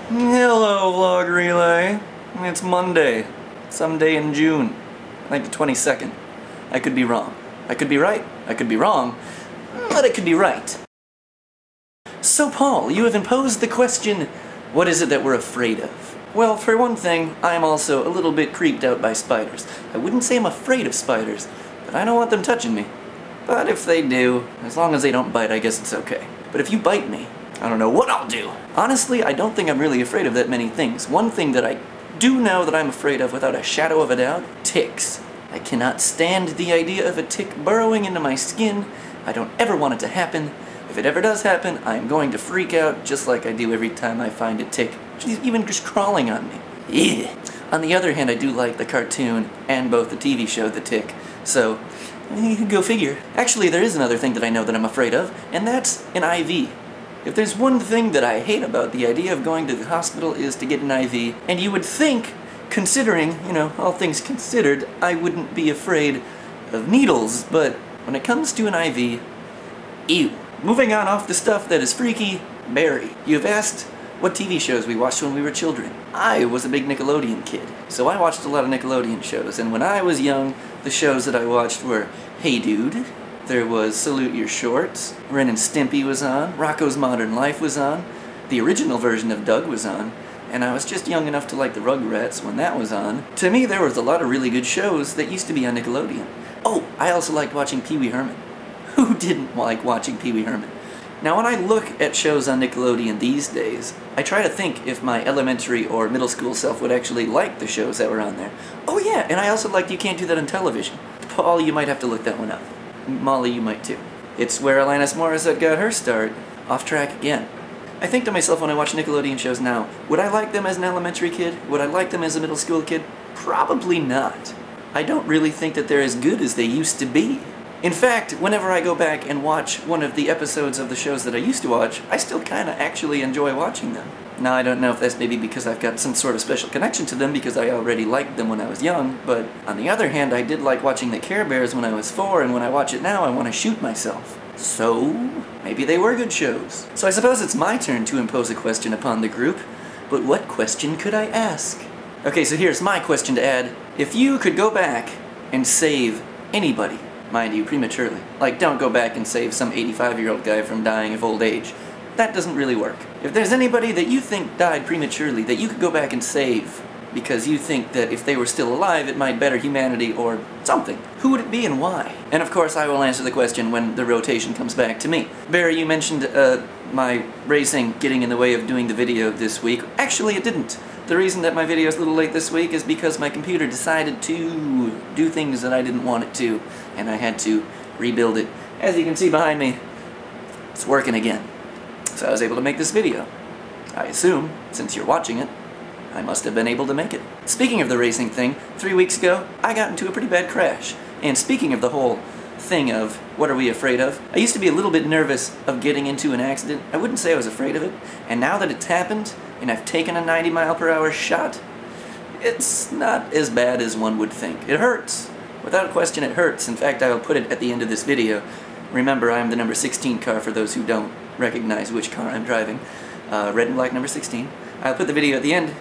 Hello, Vlog Relay. It's Monday, someday in June, I think the 22nd. I could be wrong. I could be right. I could be wrong, but I could be right. So Paul, you have imposed the question, what is it that we're afraid of? Well, for one thing, I'm also a little bit creeped out by spiders. I wouldn't say I'm afraid of spiders, but I don't want them touching me. But if they do, as long as they don't bite, I guess it's okay. But if you bite me, I don't know what I'll do. Honestly, I don't think I'm really afraid of that many things. One thing that I do know that I'm afraid of without a shadow of a doubt, ticks. I cannot stand the idea of a tick burrowing into my skin. I don't ever want it to happen. If it ever does happen, I'm going to freak out just like I do every time I find a tick, even just crawling on me. Yeah. On the other hand, I do like the cartoon and both the TV show The Tick, so go figure. Actually, there is another thing that I know that I'm afraid of, and that's an IV. If there's one thing that I hate about the idea of going to the hospital is to get an IV, and you would think, considering, all things considered, I wouldn't be afraid of needles, but when it comes to an IV, ew. Moving on off the stuff that is freaky, Barry. You've asked what TV shows we watched when we were children. I was a big Nickelodeon kid, so I watched a lot of Nickelodeon shows, and when I was young, the shows that I watched were Hey Dude, there was Salute Your Shorts, Ren and Stimpy was on, Rocko's Modern Life was on, the original version of Doug was on, and I was just young enough to like the Rugrats when that was on. To me, there was a lot of really good shows that used to be on Nickelodeon. Oh, I also liked watching Pee Wee Herman. Who didn't like watching Pee Wee Herman? Now when I look at shows on Nickelodeon these days, I try to think if my elementary or middle school self would actually like the shows that were on there. Oh yeah, and I also liked You Can't Do That on Television. Paul, you might have to look that one up. Molly, you might too. It's where Alanis Morissette got her start. Off track again. I think to myself when I watch Nickelodeon shows now, would I like them as an elementary kid? Would I like them as a middle school kid? Probably not. I don't really think that they're as good as they used to be. In fact, whenever I go back and watch one of the episodes of the shows that I used to watch, I still kinda actually enjoy watching them. Now, I don't know if that's maybe because I've got some sort of special connection to them because I already liked them when I was young, but on the other hand, I did like watching the Care Bears when I was 4, and when I watch it now, I want to shoot myself. So, maybe they were good shows. So I suppose it's my turn to impose a question upon the group, but what question could I ask? Okay, so here's my question to add. If you could go back and save anybody, mind you, prematurely. Like, don't go back and save some 85-year-old guy from dying of old age. That doesn't really work. If there's anybody that you think died prematurely that you could go back and save because you think that if they were still alive it might better humanity or something, who would it be and why? And of course I will answer the question when the rotation comes back to me. Barry, you mentioned my racing getting in the way of doing the video this week. Actually, it didn't. The reason that my video is a little late this week is because my computer decided to do things that I didn't want it to, and I had to rebuild it. As you can see behind me, it's working again. So I was able to make this video. I assume, since you're watching it, I must have been able to make it. Speaking of the racing thing, 3 weeks ago, I got into a pretty bad crash. And speaking of the whole thing of what are we afraid of, I used to be a little bit nervous of getting into an accident. I wouldn't say I was afraid of it. And now that it's happened, and I've taken a 90-mile-per-hour shot, it's not as bad as one would think. It hurts. Without question, it hurts. In fact, I will put it at the end of this video. Remember, I am the number 16 car for those who don't recognize which car I'm driving. Red and black number 16. I'll put the video at the end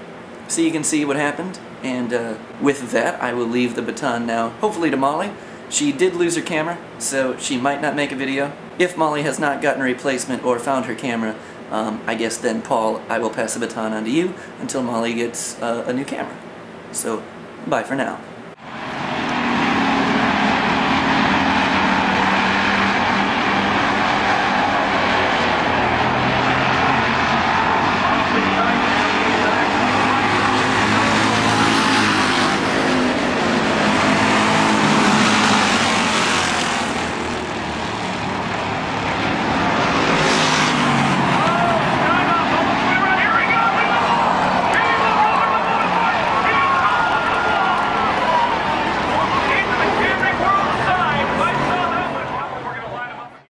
so you can see what happened. And with that, I will leave the baton now, hopefully to Molly. She did lose her camera, so she might not make a video. If Molly has not gotten a replacement or found her camera, I guess then, Paul, I will pass the baton on to you until Molly gets a new camera. So, bye for now.